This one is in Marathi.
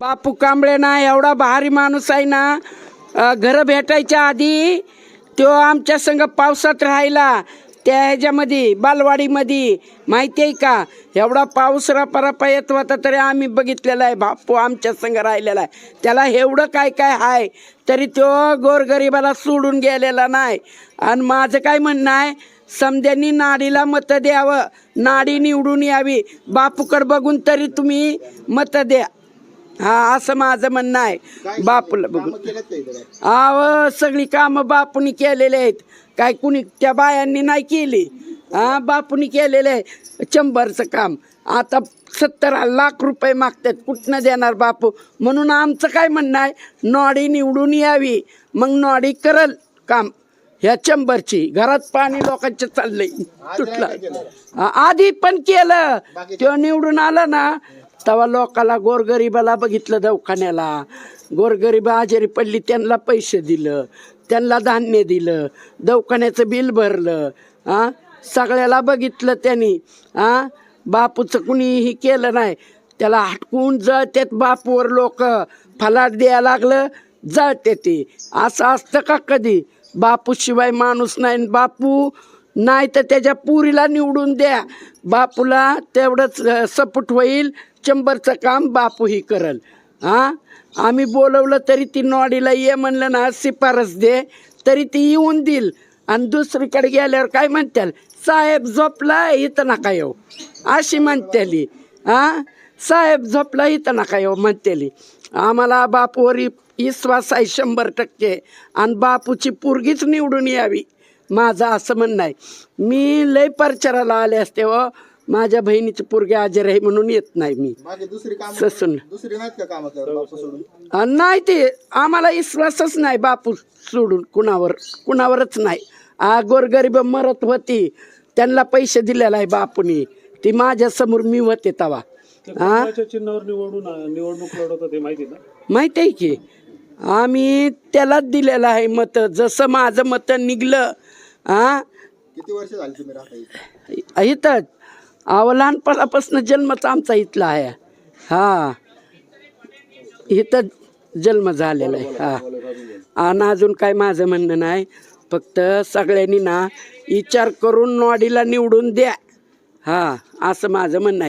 बापू कांबळे ना एवढा भारी माणूस आहे ना, घर भेटायच्या आधी तो आमच्या संग पावसात राहिला, त्या ह्याच्यामध्ये बालवाडीमध्ये, माहिती आहे का? एवढा पाऊस रपारपा येत होता तरी आम्ही बघितलेला आहे बापू आमच्या संग राहिलेला आहे. त्याला एवढं काय काय आहे तरी तो गोरगरिबाला सोडून गेलेला नाही. आणि माझं काय म्हणणं आहे, समद्यांनी नाडीला मतं द्यावं, नाडी निवडून यावी, बापूकडे बघून तरी तुम्ही मतं द्या. हा असं माझं म्हणणं आहे. बापूला बघून सगळी कामं बापूनी केलेली आहेत, काय कुणी त्या बायांनी नाही केली. बापूनी केलेलं आहे चंबरचं काम. आता 70 लाख रुपये मागतात, कुठनं देणार बापू? म्हणून आमचं काय म्हणणं आहे, नॉडी निवडून यावी, मग नॉडी करल काम ह्या चंबरची. घरात पाणी लोकांचं चाललंय तुटलं, आधी पण केलं. तो निवडून आला ना तेव्हा लोकाला गोरगरिबाला बघितलं, दवाखान्याला गोरगरीब आजारी पडली त्यांना पैसे दिलं, त्यांना धान्य दिलं, दवाखान्याचं बिल भरलं. सगळ्याला बघितलं त्यांनी. बापूचं कुणीही केलं नाही. त्याला हटकून जळतात बापूवर लोक, फलाट द्यायला लागलं जळते ते. असं असतं का कधी? बापूशिवाय माणूस नाही. बापू नाही तर त्याच्या पुरीला निवडून द्या, बापूला तेवढंच सपोर्ट होईल. चंबरचं काम बापू ही करल. आम्ही बोलवलं तरी ती नॉडीला ये म्हणलं ना, शिफारस दे तरी ती येऊन देईल. आणि दुसरीकडे गेल्यावर काय म्हणत्याल, साहेब झोपला इथं नका येऊ अशी म्हणतेली. साहेब झोपला इथं नका येऊ म्हणतेली. आम्हाला बापूवर विश्वास आहे 100%. आणि बापूची पोरगीच निवडून यावी, माझं असं म्हणणं आहे. मी लय प्रचाराला आले असते व माझ्या बहिणीची पोरगी आजारी आहे म्हणून येत नाही मी. ससून नाही, ते आम्हाला विश्वासच नाही बापू सोडून कुणावरच नाही. गोरगरीब मरत होती, त्यांना पैसे दिलेला आहे बापूनी. ती माझ्या समोर मी होते तवा. माहिती आहे की आम्ही त्यालाच दिलेलं आहे मत. जसं माझं मत निघलं. किती वर्ष झाली तुम्ही राहता इथं? लहानपणापासून जन्मच आमचा इथला आहे. इथं जन्म झालेला आहे. आणि अजून काय माझं म्हणणं नाही, फक्त सगळ्यांनी ना विचार करून नॉडीला निवडून द्या. असं माझं म्हणणं आहे.